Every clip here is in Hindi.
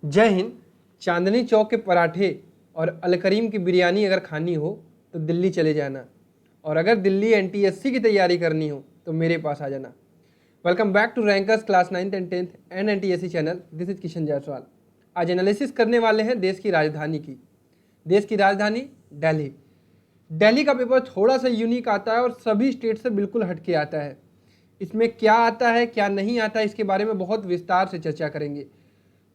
जय हिंद। चांदनी चौक के पराठे और अलकरीम की बिरयानी अगर खानी हो तो दिल्ली चले जाना, और अगर दिल्ली एनटीएससी की तैयारी करनी हो तो मेरे पास आ जाना। Welcome back to Rankers class 9th and 10th and NTSC channel. This is Kishan Jaiswal. आज एनालिसिस करने वाले हैं देश की राजधानी की। देश की राजधानी दिल्ली। दिल्ली का पेपर थोड़ा सा यूनिक आता है और सभी स्टेट से बिल्कुल हटके आता है। इसमें क्या आता है क्या नहीं आता है इसके बारे में बहुत विस्तार से चर्चा करेंगे।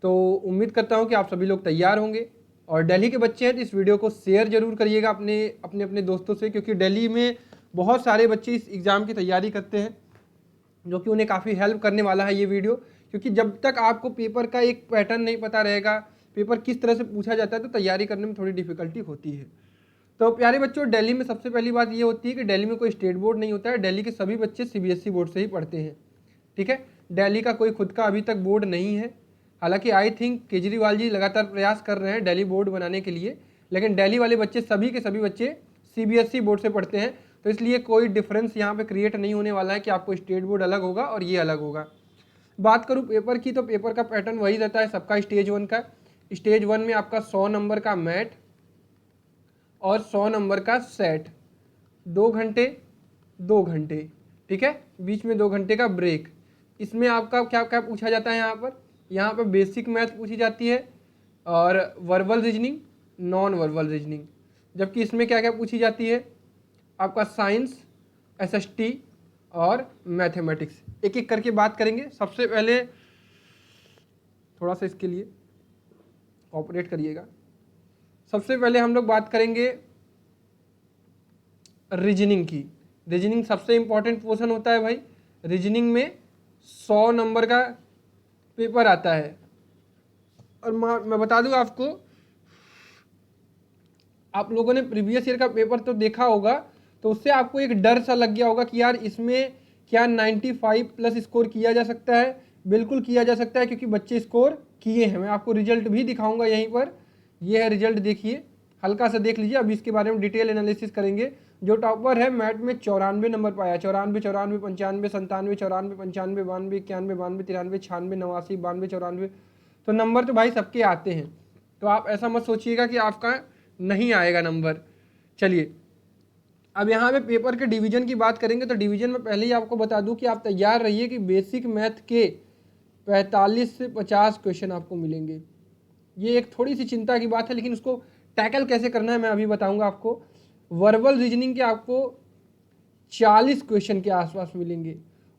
तो उम्मीद करता हूं कि आप सभी लोग तैयार होंगे, और दिल्ली के बच्चे हैं तो इस वीडियो को शेयर जरूर करिएगा अपने अपने अपने दोस्तों से, क्योंकि दिल्ली में बहुत सारे बच्चे इस एग्ज़ाम की तैयारी करते हैं, जो कि उन्हें काफ़ी हेल्प करने वाला है ये वीडियो। क्योंकि जब तक आपको पेपर का एक पैटर्न नहीं पता रहेगा, पेपर किस तरह से पूछा जाता है, तो तैयारी करने में थोड़ी डिफिकल्टी होती है। तो प्यारे बच्चों, दिल्ली में सबसे पहली बात ये होती है कि दिल्ली में कोई स्टेट बोर्ड नहीं होता है। दिल्ली के सभी बच्चे सीबीएसई बोर्ड से ही पढ़ते हैं। ठीक है, दिल्ली का कोई खुद का अभी तक बोर्ड नहीं है। हालांकि आई थिंक केजरीवाल जी लगातार प्रयास कर रहे हैं दिल्ली बोर्ड बनाने के लिए, लेकिन दिल्ली वाले बच्चे सभी के सभी बच्चे सीबीएसई बोर्ड से पढ़ते हैं। तो इसलिए कोई डिफरेंस यहाँ पे क्रिएट नहीं होने वाला है कि आपको स्टेट बोर्ड अलग होगा और ये अलग होगा। बात करूँ पेपर की, तो पेपर का पैटर्न वही रहता है सबका स्टेज 1 का। स्टेज 1 में आपका 100 नंबर का मैथ और 100 नंबर का सेट, 2 घंटे 2 घंटे। ठीक है, बीच में 2 घंटे का ब्रेक। इसमें आपका क्या क्या पूछा जाता है यहाँ पर बेसिक मैथ पूछी जाती है और verbal reasoning, non verbal reasoning. जबकि इसमें क्या क्या पूछी जाती है आपका साइंस, एसएसटी और मैथमेटिक्स। एक एक करके बात करेंगे। सबसे पहले थोड़ा सा इसके लिए कोऑपरेट करिएगा। सबसे पहले हम लोग बात करेंगे रीजनिंग की। रीजनिंग सबसे इंपॉर्टेंट पोर्शन होता है भाई। रीजनिंग में 100 नंबर का पेपर आता है, और मैं बता दूं आपको, आप लोगों ने प्रीवियस ईयर का पेपर तो देखा होगा, तो उससे आपको एक डर सा लग गया होगा कि यार इसमें क्या 95 प्लस स्कोर किया जा सकता है। बिल्कुल किया जा सकता है, क्योंकि बच्चे स्कोर किए हैं। मैं आपको रिजल्ट भी दिखाऊंगा यहीं पर। ये है रिजल्ट, देखिए, हल्का सा देख लीजिए। अभी इसके बारे में डिटेल एनालिसिस करेंगे। जो टॉपर है मैथ में 94 नंबर पाया, 94 94 95 97 94 95 92 91 92 93 96 89 92 94। तो नंबर तो भाई सबके आते हैं, तो आप ऐसा मत सोचिएगा कि आपका नहीं आएगा नंबर। चलिए, अब यहाँ पे पेपर के डिवीजन की बात करेंगे। तो डिवीजन में पहले ही आपको बता दूं कि आप तैयार रहिए कि बेसिक मैथ के 45 से 50 क्वेश्चन आपको मिलेंगे। ये एक थोड़ी सी चिंता की बात है, लेकिन उसको टैकल कैसे करना है मैं अभी बताऊंगा आपको। वर्बल रीजनिंग के आपको 40 क्वेश्चन के आसपास मिलेंगे,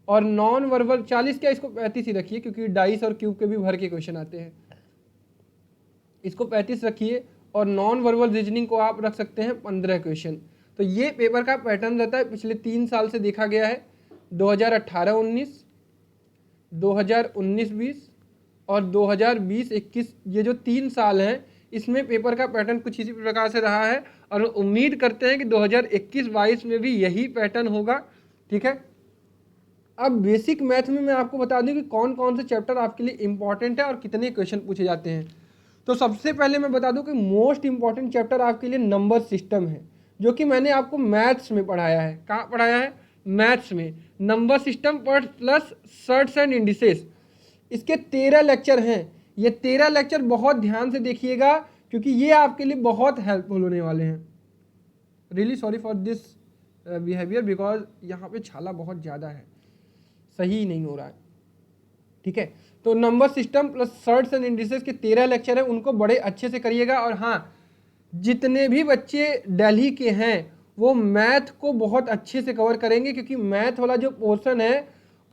और नॉन वर्बल 40 क्या, इसको 35 ही रखिए, क्योंकि डाइस और क्यूब के भी भर के क्वेश्चन आते हैं। इसको 35 रखिए, और नॉन वर्बल रीजनिंग को आप रख सकते हैं 15 क्वेश्चन। तो ये पेपर का पैटर्न रहता है, पिछले 3 साल से देखा गया है। 2018-19, 2019-20 और 2020-21, ये जो 3 साल हैं, इसमें पेपर का पैटर्न कुछ इसी प्रकार से रहा है, और उम्मीद करते हैं कि 2021-22 में भी यही पैटर्न होगा। ठीक है, अब बेसिक मैथ में मैं आपको बता दूं कि कौन कौन से चैप्टर आपके लिए इंपॉर्टेंट है और कितने क्वेश्चन पूछे जाते हैं। तो सबसे पहले मैं बता दूं कि मोस्ट इंपॉर्टेंट चैप्टर आपके लिए नंबर सिस्टम है, जो कि मैंने आपको मैथ्स में पढ़ाया है। कहाँ पढ़ाया है? मैथ्स में। Number system plus shirts and indices, इसके 13 लेक्चर हैं। ये 13 लेक्चर बहुत ध्यान से देखिएगा, क्योंकि ये आपके लिए बहुत हेल्पफुल होने वाले हैं। Really sorry for this behaviour, because यहाँ पे छाला बहुत ज़्यादा है, सही नहीं हो रहा है। ठीक है, तो number system plus shirts and indices के 13 लेक्चर हैं, उनको बड़े अच्छे से करिएगा। और हाँ, जितने भी बच्चे दिल्ली के हैं वो मैथ को बहुत अच्छे से कवर करेंगे, क्योंकि मैथ वाला जो पोर्शन है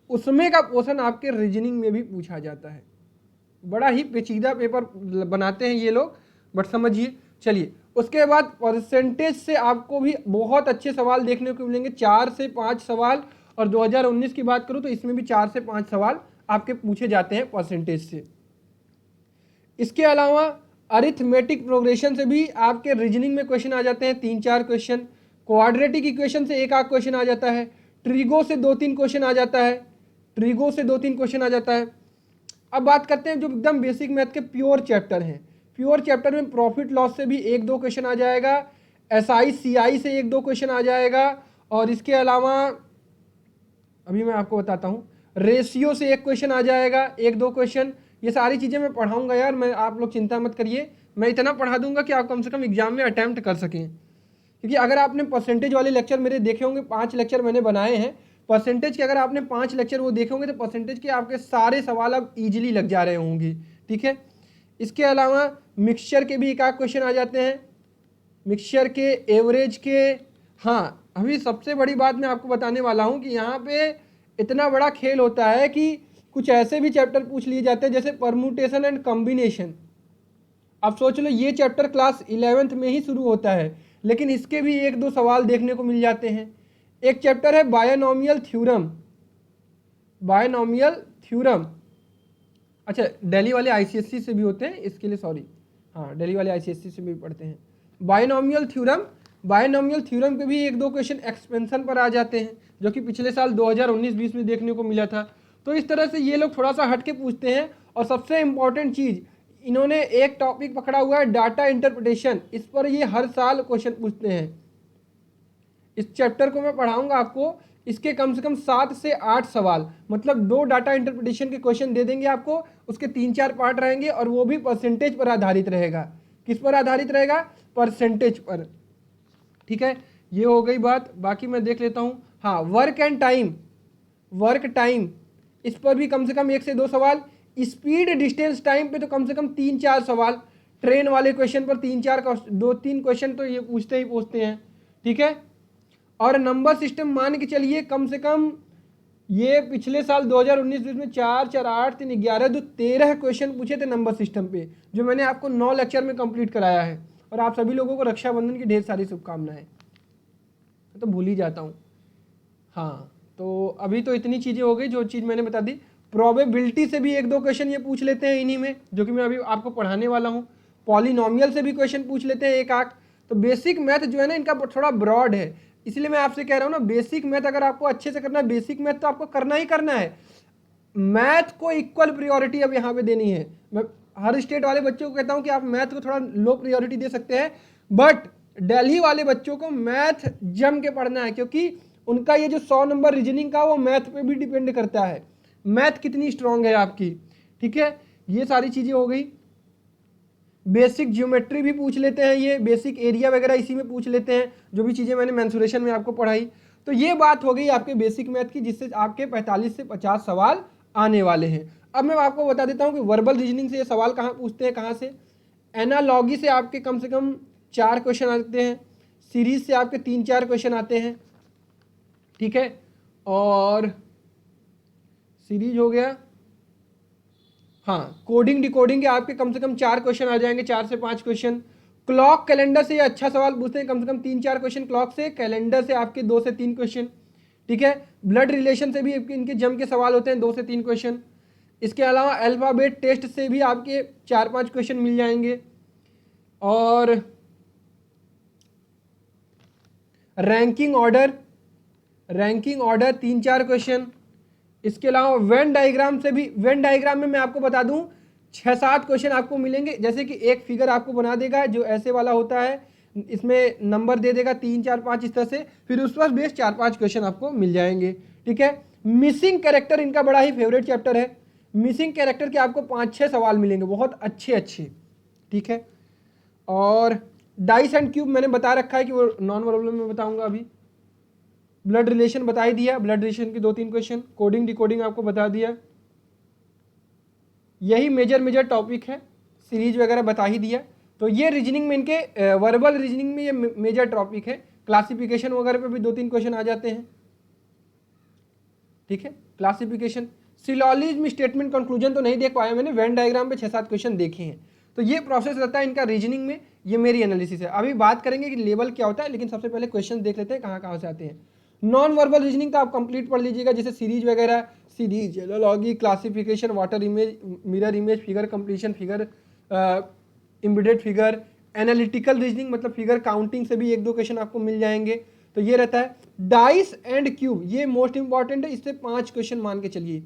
उसमें का पोर्शन आपके रीजनिंग में भी पूछा जाता है। बड़ा ही पेचीदा पेपर बनाते हैं ये लोग, बट समझिए। चलिए, उसके बाद परसेंटेज से आपको भी बहुत अच्छे सवाल देखने को मिलेंगे, 4 से 5 सवाल। और 2019 की बात करूं तो इसमें भी 4 से 5 सवाल आपके पूछे जाते हैं परसेंटेज से। इसके अलावा अरिथमेटिक प्रोग्रेशन से भी आपके रीजनिंग में क्वेश्चन आ जाते हैं, 3-4 क्वेश्चन। क्वाड्रेटिक इक्वेशन से 1-8 क्वेश्चन आ जाता है। ट्रिगो से 2-3 क्वेश्चन आ जाता है। ट्रिगो से 2-3 क्वेश्चन आ जाता है। अब बात करते हैं जो एकदम बेसिक मैथ के प्योर चैप्टर हैं। प्योर चैप्टर में प्रॉफिट लॉस से भी 1-2 क्वेश्चन आ जाएगा। एसआई सीआई से 1-2 क्वेश्चन आ जाएगा। और इसके अलावा अभी मैं आपको बताता हूँ, रेशियो से 1 क्वेश्चन आ जाएगा, 1-2 क्वेश्चन। ये सारी चीज़ें मैं पढ़ाऊँगा यार, मैं आप लोग चिंता मत करिए, मैं इतना पढ़ा दूंगा कि आप कम से कम एग्जाम में अटैम्प्ट कर सकें। क्योंकि अगर आपने परसेंटेज वाले लेक्चर मेरे देखे होंगे, 5 लेक्चर मैंने बनाए हैं परसेंटेज के, अगर आपने 5 लेक्चर वो देखे होंगे तो परसेंटेज के आपके सारे सवाल अब ईजिली लग जा रहे होंगे। ठीक है, इसके अलावा मिक्सचर के भी एक आध क्वेश्चन आ जाते हैं, मिक्सचर के, एवरेज के। हाँ, अभी सबसे बड़ी बात मैं आपको बताने वाला हूँ कि यहाँ पे इतना बड़ा खेल होता है कि कुछ ऐसे भी चैप्टर पूछ लिए जाते हैं जैसे परम्यूटेशन एंड कॉम्बिनेशन। अब सोच लो ये चैप्टर क्लास 11th में ही शुरू होता है, लेकिन इसके भी 1-2 सवाल देखने को मिल जाते हैं। एक चैप्टर है बायनोमियल थ्योरम, बायनोमियल थ्योरम। अच्छा, दिल्ली वाले आईसीएससी से भी होते हैं, इसके लिए सॉरी, हाँ दिल्ली वाले आईसीएससी से भी पढ़ते हैं बायनोमियल थ्योरम। बायनोमियल थ्योरम के भी 1-2 क्वेश्चन एक्सपेंशन पर आ जाते हैं, जो कि पिछले साल 2019-20 में देखने को मिला था। तो इस तरह से ये लोग थोड़ा सा हट के पूछते हैं। और सबसे इंपॉर्टेंट चीज़, इन्होंने एक टॉपिक पकड़ा हुआ है डाटा इंटरप्रिटेशन, इस पर ये हर साल क्वेश्चन पूछते हैं। इस चैप्टर को मैं पढ़ाऊंगा आपको, इसके कम से कम 7 से 8 सवाल, मतलब 2 डाटा इंटरप्रिटेशन के क्वेश्चन दे देंगे आपको, उसके 3-4 पार्ट रहेंगे और वो भी परसेंटेज पर आधारित रहेगा। किस पर आधारित रहेगा? परसेंटेज पर। ठीक है, ये हो गई बात। बाकी मैं देख लेता हूँ, हाँ work and time, work time इस पर भी कम से कम 1 से 2 सवाल। स्पीड डिस्टेंस टाइम पे तो कम से कम 3-4 सवाल। ट्रेन वाले क्वेश्चन पर 2-3 क्वेश्चन तो ये पूछते ही पूछते हैं। ठीक है, और नंबर सिस्टम मान के चलिए कम से कम ये पिछले साल 2019-20 में 4, 4, 8, 3, 11, 2, 13 क्वेश्चन पूछे थे नंबर सिस्टम पे, जो मैंने आपको 9 लेक्चर में कंप्लीट कराया है। और आप सभी लोगों को रक्षाबंधन की ढेर सारी शुभकामनाएं। तो भूल ही जाता हूँ। हाँ, तो अभी तो इतनी चीज़ें हो गई जो चीज़ मैंने बता दी। प्रोबेबिलिटी से भी 1-2 क्वेश्चन ये पूछ लेते हैं इन्हीं में, जो कि मैं अभी आपको पढ़ाने वाला हूँ। पॉलिनोमियल से भी क्वेश्चन पूछ लेते हैं 1-8। तो बेसिक मैथ जो है ना इनका थोड़ा ब्रॉड है, इसलिए मैं आपसे कह रहा हूँ ना, बेसिक मैथ अगर आपको अच्छे से करना है, बेसिक मैथ तो आपको करना ही करना है। मैथ को इक्वल प्रियोरिटी अब यहाँ पे देनी है। मैं हर स्टेट वाले बच्चों को कहता हूँ कि आप मैथ को थोड़ा लो प्रियोरिटी दे सकते हैं, बट दिल्ली वाले बच्चों को मैथ जम के पढ़ना है, क्योंकि उनका ये जो 100 नंबर रीजनिंग का वो मैथ पे भी डिपेंड करता है, मैथ कितनी स्ट्रांग है आपकी। ठीक है, ये सारी चीज़ें हो गई। बेसिक ज्योमेट्री भी पूछ लेते हैं ये, बेसिक एरिया वगैरह इसी में पूछ लेते हैं, जो भी चीज़ें मैंने मेंसुरेशन में आपको पढ़ाई। तो ये बात हो गई आपके बेसिक मैथ की, जिससे आपके 45 से 50 सवाल आने वाले हैं। अब मैं आपको बता देता हूँ कि वर्बल रीजनिंग से ये सवाल कहाँ पूछते हैं, कहाँ से। एनालॉगी से आपके कम से कम 4 क्वेश्चन आते हैं, सीरीज से आपके 3-4 क्वेश्चन आते हैं। ठीक है, और सीरीज हो गया, हाँ कोडिंग डिकोडिंग के आपके कम से कम 4 क्वेश्चन आ जाएंगे, 4 से 5 क्वेश्चन। क्लॉक कैलेंडर से ये अच्छा सवाल पूछते हैं, कम से कम 3-4 क्वेश्चन क्लॉक से। कैलेंडर से आपके 2 से 3 क्वेश्चन। ठीक है, ब्लड रिलेशन से भी इनके जम के सवाल होते हैं, 2 से 3 क्वेश्चन। इसके अलावा अल्फाबेट टेस्ट से भी आपके 4-5 क्वेश्चन मिल जाएंगे। और रैंकिंग ऑर्डर 3-4 क्वेश्चन। इसके अलावा वेन डायग्राम से भी, वेन डायग्राम में मैं आपको बता दूं 6-7 क्वेश्चन आपको मिलेंगे। जैसे कि एक फिगर आपको बना देगा जो ऐसे वाला होता है, इसमें नंबर दे देगा 3, 4, 5 इस तरह से, फिर उस पर बेस 4-5 क्वेश्चन आपको मिल जाएंगे। ठीक है, मिसिंग कैरेक्टर इनका बड़ा ही फेवरेट चैप्टर है। मिसिंग कैरेक्टर के आपको 5-6 सवाल मिलेंगे, बहुत अच्छे। ठीक है, और डाइस एंड क्यूब मैंने बता रखा है कि वो नॉन वर्बल में बताऊंगा अभी। ब्लड रिलेशन बता ही दिया, ब्लड रिलेशन के 2-3 क्वेश्चन। कोडिंग डिकोडिंग आपको बता दिया। यही मेजर टॉपिक है, सीरीज वगैरह बता ही दिया। तो ये रीजनिंग में इनके वर्बल रीजनिंग में ये मेजर टॉपिक है। क्लासिफिकेशन वगैरह पे भी 2-3 क्वेश्चन आ जाते हैं। ठीक है, क्लासिफिकेशन, सिलोजिज्म, स्टेटमेंट, कंक्लूजन तो नहीं देख पाया मैंने, वेन डायग्राम पे 6-7 क्वेश्चन देखे हैं। तो ये प्रोसेस रहता है इनका रीजनिंग में। ये मेरी एनालिसिस है। अभी बात करेंगे कि लेवल क्या होता है, लेकिन सबसे पहले क्वेश्चन देख लेते हैं कहाँ से आते हैं। नॉन वर्बल रीजनिंग का आप कंप्लीट पढ़ लीजिएगा, जैसे सीरीज वगैरह, series, analogy, classification, water image, mirror image, figure completion, figure embedded figure, analytical reasoning मतलब फिगर काउंटिंग से भी 1-2 क्वेश्चन आपको मिल जाएंगे। तो ये रहता है। डाइस एंड क्यूब, ये मोस्ट इंपॉर्टेंट है, इससे 5 क्वेश्चन मान के चलिए।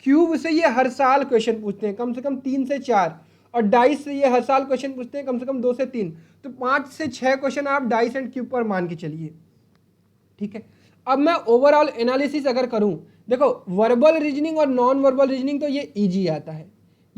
क्यूब से ये हर साल क्वेश्चन पूछते हैं, कम से कम 3 से 4, और डाइस से ये हर साल क्वेश्चन पूछते हैं कम से कम 2 से 3। तो 5 से 6 क्वेश्चन आप डाइस एंड क्यूब पर मान के चलिए। ठीक है, अब मैं ओवरऑल एनालिसिस अगर करूं, देखो वर्बल रीजनिंग और नॉन वर्बल रीजनिंग तो ये इजी आता है,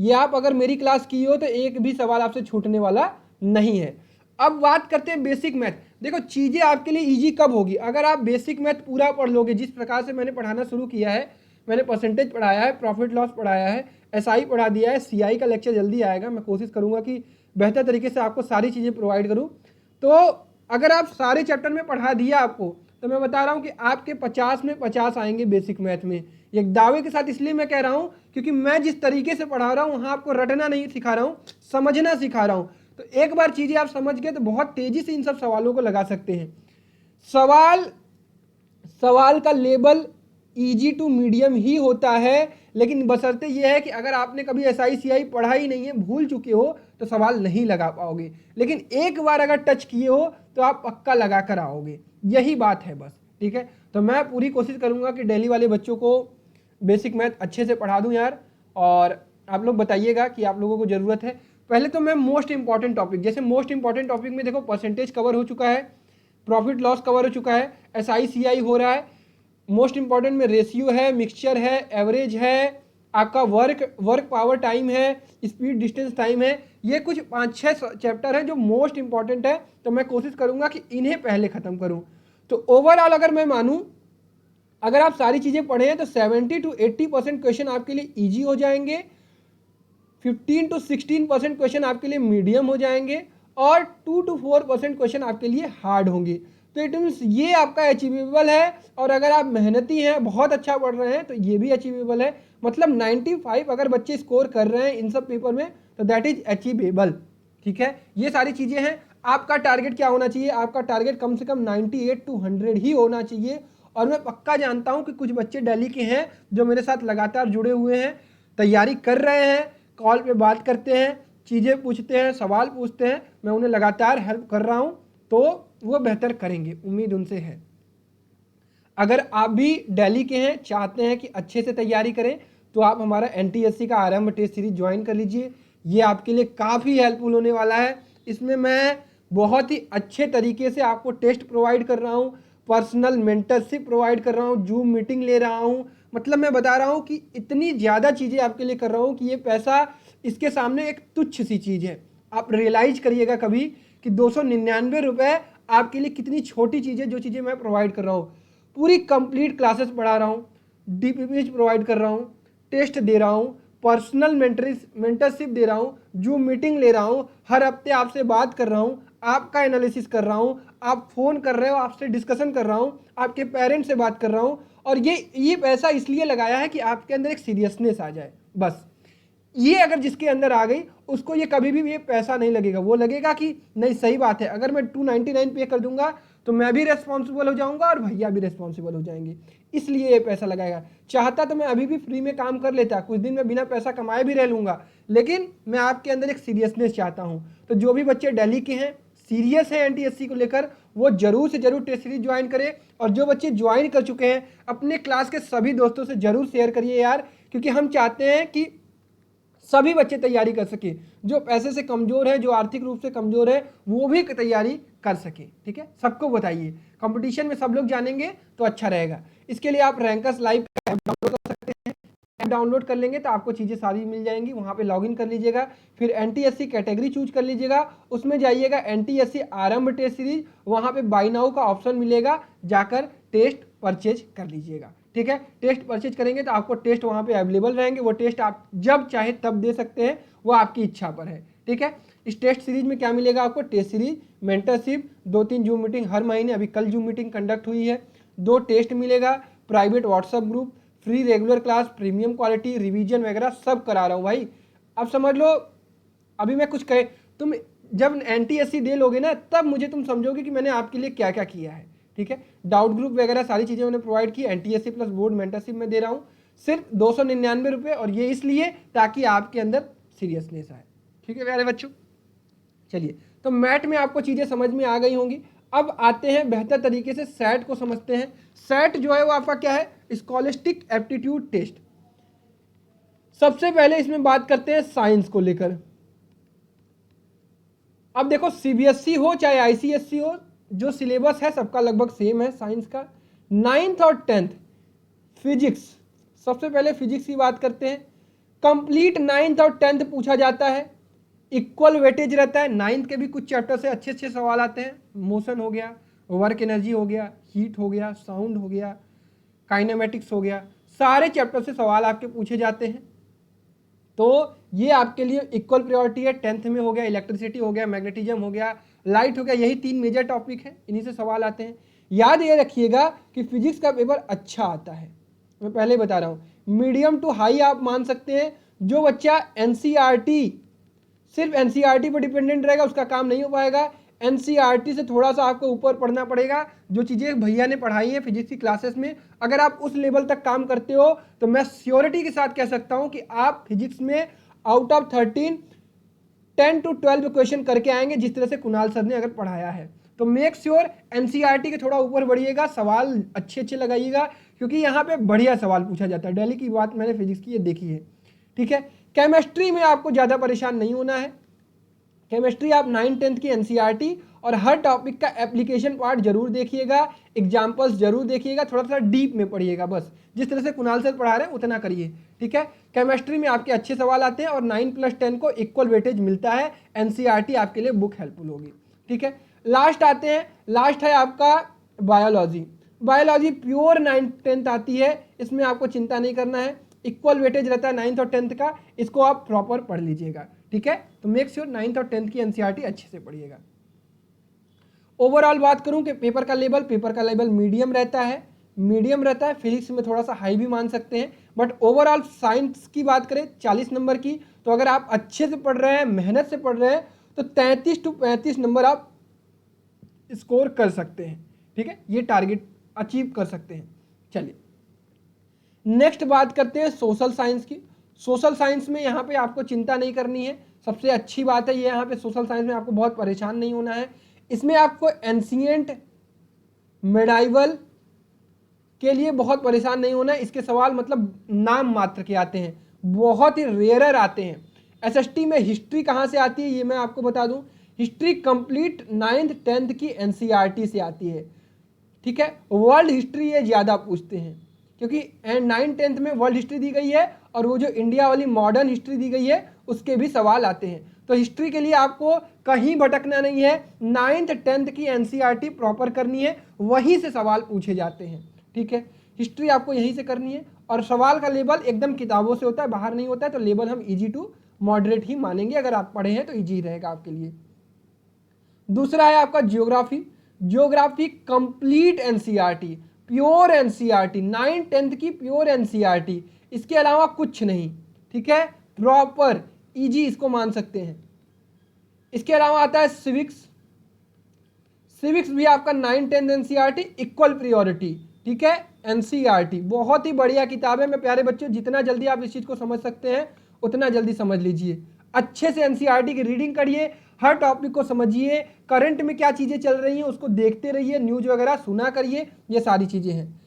ये आप अगर मेरी क्लास की हो तो एक भी सवाल आपसे छूटने वाला नहीं है। अब बात करते हैं बेसिक मैथ। देखो चीज़ें आपके लिए इजी कब होगी, अगर आप बेसिक मैथ पूरा पढ़ लोगे। जिस प्रकार से मैंने पढ़ाना शुरू किया है, मैंने परसेंटेज पढ़ाया है, प्रॉफिट लॉस पढ़ाया है, एसआई पढ़ा दिया है, सीआई का लेक्चर जल्दी आएगा। मैं कोशिश करूंगा कि बेहतर तरीके से आपको सारी चीज़ें प्रोवाइड करूं। तो अगर आप सारे चैप्टर में पढ़ा दिया आपको, तो मैं बता रहा हूं कि आपके 50 में 50 आएंगे बेसिक मैथ में। एक दावे के साथ इसलिए मैं कह रहा हूं क्योंकि मैं जिस तरीके से पढ़ा रहा हूं वहां आपको रटना नहीं सिखा रहा हूं, समझना सिखा रहा हूं। तो एक बार चीजें आप समझ गए तो बहुत तेजी से इन सब सवालों को लगा सकते हैं। सवाल का लेबल इजी टू मीडियम ही होता है, लेकिन बशर्ते यह है कि अगर आपने कभी एसआई सीआई पढ़ा ही नहीं है, भूल चुके हो, तो सवाल नहीं लगा पाओगे। लेकिन एक बार अगर टच किए हो तो आप पक्का लगा कर आओगे। यही बात है बस, ठीक है। तो मैं पूरी कोशिश करूंगा कि दिल्ली वाले बच्चों को बेसिक मैथ अच्छे से पढ़ा दूं यार। और आप लोग बताइएगा कि आप लोगों को ज़रूरत है। पहले तो मैं मोस्ट इंपॉर्टेंट टॉपिक, जैसे मोस्ट इंपॉर्टेंट टॉपिक में देखो परसेंटेज कवर हो चुका है, प्रॉफिट लॉस कवर हो चुका है, एसआई सीआई हो रहा है। मोस्ट इंपॉर्टेंट में रेशियो है, मिक्सचर है, एवरेज है, आपका वर्क पावर टाइम है, स्पीड डिस्टेंस टाइम है। ये कुछ 5-6 चैप्टर हैं जो मोस्ट इंपॉर्टेंट है। तो मैं कोशिश करूंगा कि इन्हें पहले खत्म करूं। तो ओवरऑल अगर मैं मानूं, अगर आप सारी चीजें पढ़े हैं तो 70 to 80% क्वेश्चन आपके लिए इजी हो जाएंगे, 15 to 16% क्वेश्चन आपके लिए मीडियम हो जाएंगे, और 2 to 4% क्वेश्चन आपके लिए हार्ड होंगे। तो इट मीन्स ये आपका अचीवेबल है। और अगर आप मेहनती हैं, बहुत अच्छा पढ़ रहे हैं, तो ये भी अचीवेबल है। मतलब 95 अगर बच्चे स्कोर कर रहे हैं इन सब पेपर में, तो दैट इज अचीवेबल, ठीक है। ये सारी चीज़ें हैं। आपका टारगेट क्या होना चाहिए? आपका टारगेट कम से कम 98 to 100 ही होना चाहिए। और मैं पक्का जानता हूं कि कुछ बच्चे दिल्ली के हैं जो मेरे साथ लगातार जुड़े हुए हैं, तैयारी कर रहे हैं, कॉल पे बात करते हैं, चीज़ें पूछते हैं, सवाल पूछते हैं, मैं उन्हें लगातार हेल्प कर रहा हूं, तो वो बेहतर करेंगे, उम्मीद उनसे है। अगर आप भी दिल्ली के हैं, चाहते हैं कि अच्छे से तैयारी करें, तो आप हमारा एनटीएससी का आरंभ टेस्ट सीरीज ज्वाइन कर लीजिए। ये आपके लिए काफ़ी हेल्पफुल होने वाला है। इसमें मैं बहुत ही अच्छे तरीके से आपको टेस्ट प्रोवाइड कर रहा हूँ, पर्सनल मेंटरशिप प्रोवाइड कर रहा हूँ, जूम मीटिंग ले रहा हूँ। मतलब मैं बता रहा हूँ कि इतनी ज़्यादा चीज़ें आपके लिए कर रहा हूँ कि ये पैसा इसके सामने एक तुच्छ सी चीज़ है। आप रियलाइज करिएगा कभी कि 299 रुपये आपके लिए कितनी छोटी चीज़ है, जो चीज़ें मैं प्रोवाइड कर रहा हूँ। पूरी कंप्लीट क्लासेस पढ़ा रहा हूँ, डीपीपीज प्रोवाइड कर रहा हूँ, टेस्ट दे रहा हूँ, पर्सनल मेंटरशिप दे रहा हूँ, जूम मीटिंग ले रहा हूँ, हर हफ्ते आपसे बात कर रहा हूँ, आपका एनालिसिस कर रहा हूँ, आप फ़ोन कर रहे हो, आपसे डिस्कशन कर रहा हूँ, आपके पेरेंट्स से बात कर रहा हूँ। और ये पैसा इसलिए लगाया है कि आपके अंदर एक सीरियसनेस आ जाए। बस ये अगर जिसके अंदर आ गई, उसको ये कभी भी ये पैसा नहीं लगेगा। वो लगेगा कि नहीं, सही बात है, अगर मैं 299 पे कर दूंगा तो मैं भी रेस्पॉन्सिबल हो जाऊंगा और भैया भी रेस्पॉन्सिबल हो जाएंगे, इसलिए ये पैसा लगाएगा। चाहता तो मैं अभी भी फ्री में काम कर लेता, कुछ दिन में बिना पैसा कमाए भी रह लूंगा, लेकिन मैं आपके अंदर एक सीरियसनेस चाहता हूं। तो जो भी बच्चे दिल्ली के हैं, सीरियस है एनटीएससी को लेकर, वो जरूर से जरूर टेस्ट सीरीज ज्वाइन करें। और जो बच्चे ज्वाइन कर चुके हैं, अपने क्लास के सभी दोस्तों से जरूर शेयर करिए यार, क्योंकि हम चाहते हैं कि सभी बच्चे तैयारी कर सके। जो पैसे से कमजोर है, जो आर्थिक रूप से कमजोर है, वो भी तैयारी कर सके, ठीक है। सबको बताइए, कंपटीशन में सब लोग जानेंगे तो अच्छा रहेगा। इसके लिए आप रैंकर्स लाइव ऐप डाउनलोड कर सकते हैं। ऐप डाउनलोड कर लेंगे तो आपको चीज़ें सारी मिल जाएंगी। वहाँ पे लॉगिन कर लीजिएगा, फिर एनटीएससी कैटेगरी चूज कर लीजिएगा, उसमें जाइएगा एनटीएससी आरंभ टेस्ट सीरीज, वहाँ पे बाय नाउ का ऑप्शन मिलेगा, जाकर टेस्ट परचेज कर लीजिएगा, ठीक है। टेस्ट परचेज करेंगे तो आपको टेस्ट वहाँ पे अवेलेबल रहेंगे। वो टेस्ट आप जब चाहे तब दे सकते हैं, वो आपकी इच्छा पर है, ठीक है। इस टेस्ट सीरीज में क्या मिलेगा आपको? Test series, mentorship, 2-3 Zoom meeting हर महीने, अभी कल जूम मीटिंग कंडक्ट हुई है, 2 टेस्ट मिलेगा, private WhatsApp group, free regular class, premium quality, revision वगैरह सब करा रहा हूँ भाई। अब समझ लो, अभी मैं कुछ कहे, तुम जब एनटीएससी दे लोगे ना, तब मुझे तुम समझोगे कि मैंने आपके लिए क्या क्या किया है, ठीक है। डाउट ग्रुप वगैरह सारी चीज़ें मैंने प्रोवाइड की। एनटीएससी प्लस बोर्ड मेंटरशिप में दे रहा हूँ सिर्फ 299 रुपये, और ये इसलिए ताकि आपके अंदर सीरियसनेस आए, ठीक है प्यारे बच्चों। चलिए, तो मैथ में आपको चीज़ें समझ में आ गई होंगी। अब आते हैं बेहतर तरीके से सेट को समझते हैं। सेट जो है वो आपका क्या है? Scholastic aptitude test. सबसे पहले इसमें बात करते हैं साइंस को लेकर। अब देखो, सीबीएसई हो चाहे आईसीएसई हो, जो सिलेबस है सबका लगभग सेम है साइंस का। 9th और 10th फिजिक्स, सबसे पहले फिजिक्स की बात करते हैं। कंप्लीट 9th और 10th पूछा जाता है, इक्वल वेटेज रहता है। 9th के भी कुछ चैप्टर से अच्छे अच्छे सवाल आते हैं, मोशन हो गया, वर्क एनर्जी हो गया, हीट हो गया, साउंड हो गया, काइनेमेटिक्स हो गया, सारे चैप्टर से सवाल आपके पूछे जाते हैं। तो ये आपके लिए इक्वल प्रायोरिटी है। 10th में हो गया इलेक्ट्रिसिटी हो गया, मैग्नेटिज्म हो गया, लाइट हो गया, यही 3 मेजर टॉपिक है, इन्हीं से सवाल आते हैं। याद ये रखिएगा कि फिजिक्स का पेपर अच्छा आता है, मैं पहले बता रहा हूँ। मीडियम टू हाई आप मान सकते हैं। जो बच्चा एनसीईआरटी, सिर्फ एनसीईआरटी पर डिपेंडेंट रहेगा उसका काम नहीं हो पाएगा। एनसीईआरटी से थोड़ा सा आपको ऊपर पढ़ना पड़ेगा। जो चीज़ें भैया ने पढ़ाई है फिजिक्स की क्लासेस में, अगर आप उस लेवल तक काम करते हो तो मैं श्योरिटी के साथ कह सकता हूं कि आप फिजिक्स में आउट ऑफ 13 10 to 12 क्वेश्चन करके आएंगे, जिस तरह से कुणाल सर ने अगर पढ़ाया है। तो मेक श्योर एनसीईआरटी के थोड़ा ऊपर बढ़िएगा, सवाल अच्छे अच्छे लगाइएगा, क्योंकि यहाँ पे बढ़िया सवाल पूछा जाता है। दिल्ली की बात मैंने फिजिक्स की ये देखी है, ठीक है। केमिस्ट्री में आपको ज़्यादा परेशान नहीं होना है। केमिस्ट्री आप 9th-10th की एनसीईआरटी और हर टॉपिक का एप्लीकेशन पार्ट जरूर देखिएगा, एग्जाम्पल्स जरूर देखिएगा, थोड़ा सा डीप में पढ़िएगा, बस जिस तरह से कुणाल सर पढ़ा रहे हैं उतना करिए, ठीक है। केमिस्ट्री में आपके अच्छे सवाल आते हैं और 9+10 को इक्वल वेटेज मिलता है। एनसीईआरटी आपके लिए बुक हेल्पफुल होगी, ठीक है। लास्ट आते हैं, लास्ट है आपका बायोलॉजी। बायोलॉजी प्योर 9th-10th आती है, इसमें आपको चिंता नहीं करना है, इक्वल वेटेज रहता है 9th और 10th का, इसको आप प्रॉपर पढ़ लीजिएगा, ठीक है। तो मेक श्योर 9th और 10th की एनसीईआरटी अच्छे से पढ़िएगा। ओवरऑल बात करूं कि पेपर का लेवल मीडियम रहता है, फिजिक्स में थोड़ा सा हाई भी मान सकते हैं, बट ओवरऑल साइंस की बात करें 40 नंबर की, तो अगर आप अच्छे से पढ़ रहे हैं, मेहनत से पढ़ रहे हैं, तो 33 to 35 नंबर आप स्कोर कर सकते हैं, ठीक है। ये टारगेट अचीव कर सकते हैं। चलिए नेक्स्ट बात करते हैं सोशल साइंस की। सोशल साइंस में यहाँ पे आपको चिंता नहीं करनी है, सबसे अच्छी बात है ये, यहाँ पे सोशल साइंस में आपको बहुत परेशान नहीं होना है। इसमें आपको एंशिएंट मेडाइवल के लिए बहुत परेशान नहीं होना है, इसके सवाल मतलब नाम मात्र के आते हैं, बहुत ही रेयरर आते हैं। एसएसटी में हिस्ट्री कहाँ से आती है ये मैं आपको बता दूं, हिस्ट्री कंप्लीट 9th-10th की एनसीईआरटी से आती है, ठीक है। वर्ल्ड हिस्ट्री ये ज़्यादा पूछते हैं, क्योंकि 9th-10th में वर्ल्ड हिस्ट्री दी गई है और वो जो इंडिया वाली मॉडर्न हिस्ट्री दी गई है उसके भी सवाल आते हैं। तो हिस्ट्री के लिए आपको कहीं भटकना नहीं है, 9th-10th की एनसीईआरटी प्रॉपर करनी है, वहीं से सवाल पूछे जाते हैं, ठीक है। हिस्ट्री आपको यहीं से करनी है और सवाल का लेवल एकदम किताबों से होता है, बाहर नहीं होता है, तो लेवल हम ईजी टू मॉडरेट ही मानेंगे। अगर आप पढ़े हैं तो ईजी रहेगा आपके लिए। दूसरा है आपका geography complete NCERT, pure NCERT, 9th-10th की प्योर एनसीईआरटी, इसके अलावा कुछ नहीं, ठीक है। प्रॉपर इजी इसको मान सकते हैं। इसके अलावा आता है सिविक्स भी आपका 9th-10th एनसीईआरटी इक्वल प्रायोरिटी, ठीक है। एनसीईआरटी बहुत ही बढ़िया किताब है, मैं प्यारे बच्चों जितना जल्दी आप इस चीज को समझ सकते हैं उतना जल्दी समझ लीजिए। अच्छे से एनसीईआरटी की रीडिंग करिए, हर टॉपिक को समझिए, करंट में क्या चीज़ें चल रही हैं उसको देखते रहिए, न्यूज वगैरह सुना करिए, ये सारी चीज़ें हैं।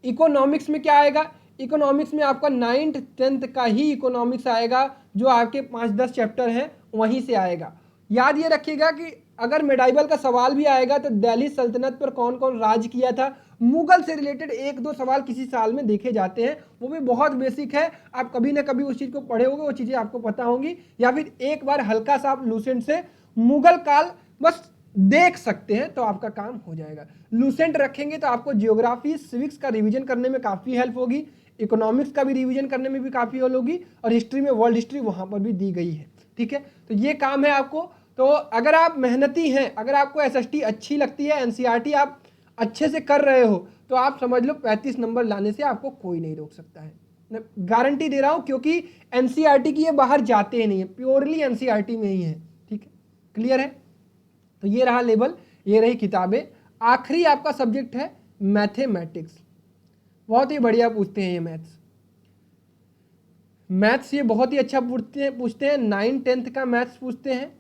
इकोनॉमिक्स में क्या आएगा, इकोनॉमिक्स में आपका 9th-10th का ही इकोनॉमिक्स आएगा, जो आपके 5-10 चैप्टर हैं वहीं से आएगा। याद ये रखिएगा कि अगर मेडाइवल का सवाल भी आएगा तो दिल्ली सल्तनत पर कौन कौन राज किया था, मुगल से रिलेटेड 1-2 सवाल किसी साल में देखे जाते हैं, वो भी बहुत बेसिक है, आप कभी ना कभी उस चीज़ को पढ़े होंगे, वो चीज़ें आपको पता होंगी, या फिर एक बार हल्का सा आप लूसेंट से मुगल काल बस देख सकते हैं तो आपका काम हो जाएगा। लूसेंट रखेंगे तो आपको जियोग्राफी सिविक्स का रिवीजन करने में काफ़ी हेल्प होगी, इकोनॉमिक्स का भी रिवीजन करने में भी काफ़ी हेल्प होगी, और हिस्ट्री में वर्ल्ड हिस्ट्री वहाँ पर भी दी गई है, ठीक है। तो ये काम है आपको। तो अगर आप मेहनती हैं, अगर आपको एसएसटी अच्छी लगती है, एनसीईआरटी आप अच्छे से कर रहे हो, तो आप समझ लो 35 नंबर लाने से आपको कोई नहीं रोक सकता है, मैं गारंटी दे रहा हूँ, क्योंकि एनसीईआरटी की ये बाहर जाते ही नहीं है, प्योरली एनसीईआरटी में ही है, ठीक है। क्लियर है। तो ये रहा लेवल, ये रही किताबें। आखिरी आपका सब्जेक्ट है मैथमेटिक्स, बहुत ही बढ़िया पूछते हैं ये मैथ्स ये बहुत ही अच्छा पूछते हैं 9th-10th का मैथ्स पूछते हैं।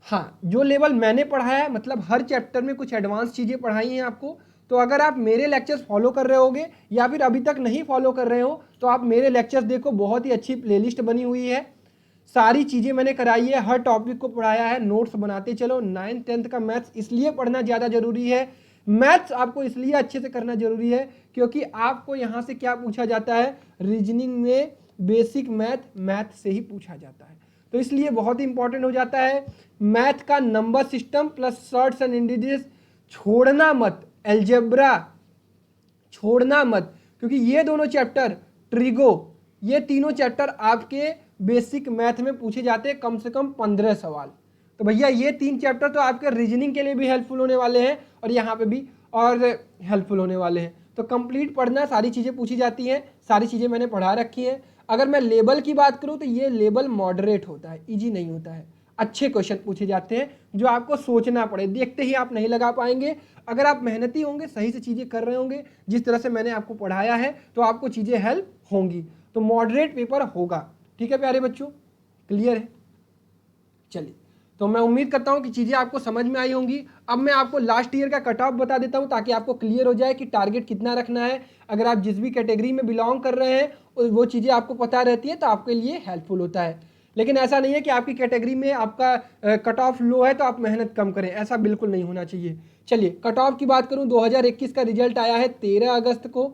हाँ, जो लेवल मैंने पढ़ाया है, मतलब हर चैप्टर में कुछ एडवांस चीज़ें पढ़ाई हैं आपको, तो अगर आप मेरे लेक्चर्स फॉलो कर रहे होगे या फिर अभी तक नहीं फॉलो कर रहे हो तो आप मेरे लेक्चर्स देखो, बहुत ही अच्छी प्लेलिस्ट बनी हुई है, सारी चीज़ें मैंने कराई है, हर टॉपिक को पढ़ाया है, नोट्स बनाते चलो। 9th-10th का मैथ्स इसलिए पढ़ना ज़्यादा जरूरी है, मैथ्स आपको इसलिए अच्छे से करना जरूरी है क्योंकि आपको यहाँ से क्या पूछा जाता है, रीजनिंग में बेसिक मैथ से ही पूछा जाता है, तो इसलिए बहुत ही इंपॉर्टेंट हो जाता है। मैथ का number system plus shorts and indices छोड़ना मत, अलजेब्रा छोड़ना मत, क्योंकि ये दोनों चैप्टर, ट्रिगो, ये तीनों चैप्टर आपके बेसिक मैथ में पूछे जाते हैं कम से कम 15 सवाल। तो भैया ये 3 चैप्टर तो आपके रीजनिंग के लिए भी हेल्पफुल होने वाले हैं और यहाँ पे भी और हेल्पफुल होने वाले हैं। तो कंप्लीट पढ़ना, सारी चीज़ें पूछी जाती हैं, सारी चीज़ें मैंने पढ़ा रखी हैं। अगर मैं लेवल की बात करूँ तो ये लेवल मॉडरेट होता है, ईजी नहीं होता है। अच्छे क्वेश्चन पूछे जाते हैं जो आपको सोचना पड़े, देखते ही आप नहीं लगा पाएंगे। अगर आप मेहनती होंगे, सही से चीज़ें कर रहे होंगे, जिस तरह से मैंने आपको पढ़ाया है, तो आपको चीज़ें हेल्प होंगी। तो मॉडरेट पेपर होगा, ठीक है प्यारे बच्चों, क्लियर है। चलिए, तो मैं उम्मीद करता हूं कि चीज़ें आपको समझ में आई होंगी। अब मैं आपको लास्ट ईयर का कट ऑफ बता देता हूं ताकि आपको क्लियर हो जाए कि टारगेट कितना रखना है। अगर आप जिस भी कैटेगरी में बिलोंग कर रहे हैं वो चीज़ें आपको पता रहती है तो आपके लिए हेल्पफुल होता है। लेकिन ऐसा नहीं है कि आपकी कैटेगरी में आपका कट ऑफ लो है तो आप मेहनत कम करें, ऐसा बिल्कुल नहीं होना चाहिए। चलिए, कट ऑफ की बात करूँ, 2021 का रिजल्ट आया है 13 अगस्त को,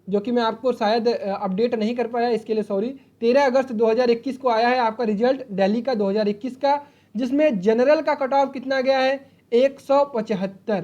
जो कि मैं आपको शायद अपडेट नहीं कर पाया, इसके लिए सॉरी। 13 अगस्त 2021 को आया है आपका रिजल्ट दिल्ली का 2021 का, जिसमें जनरल का कट ऑफ कितना गया है, 175।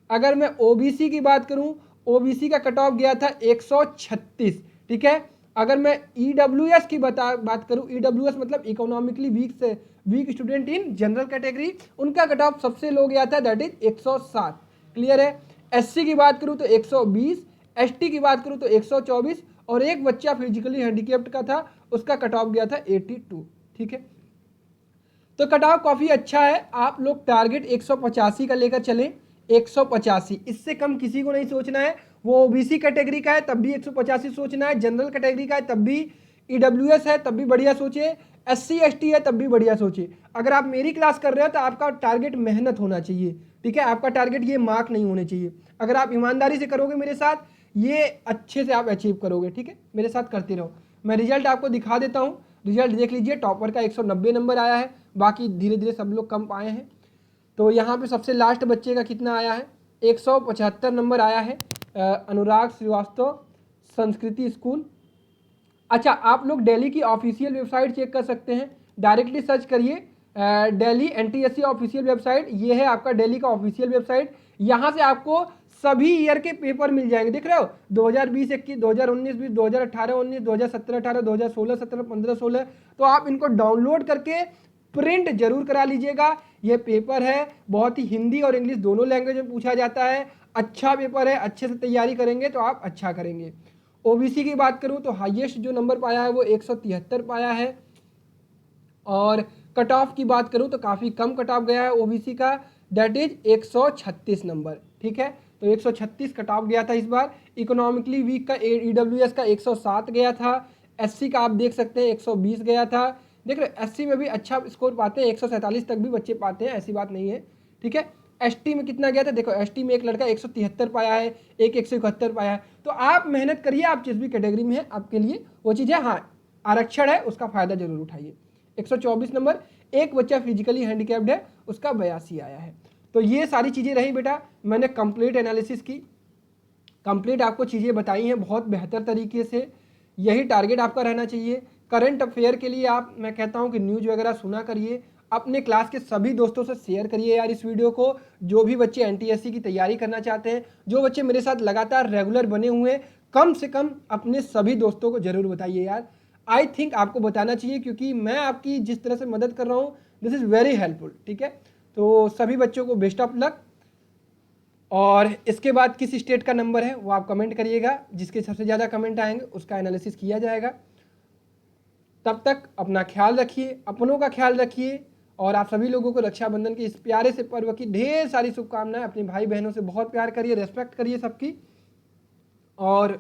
अगर मैं ओबीसी की बात करूं, ओबीसी का कट ऑफ गया था 136, ठीक है। अगर मैं ईडब्ल्यूएस की बात करूं, ईडब्ल्यूएस मतलब economically weak student in general category, उनका कट ऑफ सबसे लो गया था, दैट इज 107, क्लियर है। एससी की बात करूं तो 120, एसटी की बात करूं तो 124, और एक बच्चा फिजिकली हैंडीकैप्ड का था, उसका कट ऑफ गया था 82, ठीक है। तो कट ऑफ काफ़ी अच्छा है। आप लोग टारगेट 185 का लेकर चलें, 185, इससे कम किसी को नहीं सोचना है। वो ओबीसी कैटेगरी का है तब भी 185 सोचना है, जनरल कैटेगरी का है तब भी, ईडब्ल्यूएस है तब भी बढ़िया सोचे, एससी एसटी है तब भी बढ़िया सोचे। अगर आप मेरी क्लास कर रहे हो तो आपका टारगेट मेहनत होना चाहिए, ठीक है। आपका टारगेट ये मार्क नहीं होने चाहिए। अगर आप ईमानदारी से करोगे मेरे साथ, ये अच्छे से आप अचीव करोगे, ठीक है। मेरे साथ करते रहो। मैं रिजल्ट आपको दिखा देता हूँ, रिजल्ट देख लीजिए। टॉपर का 190 नंबर आया है, बाकी धीरे धीरे सब लोग कम पाए हैं। तो यहाँ पे सबसे लास्ट बच्चे का कितना आया है, 175 नंबर आया है, अनुराग श्रीवास्तव, संस्कृति स्कूल। अच्छा, आप लोग दिल्ली की ऑफिशियल वेबसाइट चेक कर सकते हैं, डायरेक्टली सर्च करिए दिल्ली एनटीएससी ऑफिशियल वेबसाइट, ये है आपका दिल्ली का ऑफिशियल वेबसाइट। यहाँ से आपको सभी ईयर के पेपर मिल जाएंगे, देख रहे हो, 2020-21, 2019-20, 2018-19, 2017-18, 2016-17, 15-16। तो आप इनको डाउनलोड करके प्रिंट जरूर करा लीजिएगा। ये पेपर है, बहुत ही हिंदी और इंग्लिश दोनों लैंग्वेज में पूछा जाता है। अच्छा पेपर है, अच्छे से तैयारी करेंगे तो आप अच्छा करेंगे। ओबीसी की बात करूं तो हाईएस्ट जो नंबर पाया है वो 173 पाया है, और कट ऑफ की बात करूं तो काफ़ी कम कट ऑफ गया है ओबीसी का, दैट इज 136 नंबर, ठीक है। तो 136 कट ऑफ गया था इस बार। इकोनॉमिकली वीक का ईडब्ल्यूएस का 107 गया था, एससी का आप देख सकते हैं 120 गया था। देख रहे, एससी में भी अच्छा स्कोर पाते हैं, 147 तक भी बच्चे पाते हैं, ऐसी बात नहीं है, ठीक है। एसटी में कितना गया था, देखो एसटी में एक लड़का 173 पाया है, एक 171 पाया है। तो आप मेहनत करिए, आप जिस भी कैटेगरी में है आपके लिए वो चीज़ है, हाँ आरक्षण है उसका फायदा जरूर उठाइए। 124 नंबर, एक बच्चा फिजिकली हैंडीकैप्ड है, उसका 82 आया है। तो ये सारी चीज़ें रही बेटा, मैंने कंप्लीट एनालिसिस की, कंप्लीट आपको चीज़ें बताई हैं बहुत बेहतर तरीके से। यही टारगेट आपका रहना चाहिए। करंट अफेयर के लिए आप, मैं कहता हूँ कि न्यूज़ वगैरह सुना करिए, अपने क्लास के सभी दोस्तों से शेयर करिए यार इस वीडियो को। जो भी बच्चे एनटीएससी की तैयारी करना चाहते हैं, जो बच्चे मेरे साथ लगातार रेगुलर बने हुए हैं, कम से कम अपने सभी दोस्तों को जरूर बताइए यार। आई थिंक आपको बताना चाहिए, क्योंकि मैं आपकी जिस तरह से मदद कर रहा हूँ, दिस इज़ वेरी हेल्पफुल, ठीक है। तो सभी बच्चों को बेस्ट ऑफ लक। और इसके बाद किस स्टेट का नंबर है वो आप कमेंट करिएगा, जिसके सबसे ज़्यादा कमेंट आएंगे उसका एनालिसिस किया जाएगा। तब तक अपना ख्याल रखिए, अपनों का ख्याल रखिए, और आप सभी लोगों को रक्षाबंधन के इस प्यारे से पर्व की ढेर सारी शुभकामनाएं। अपने भाई बहनों से बहुत प्यार करिए, रेस्पेक्ट करिए सबकी। और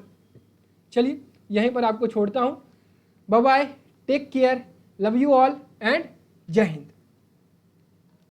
चलिए यहीं पर आपको छोड़ता हूँ, bye bye, take care, love you all and जय हिंद।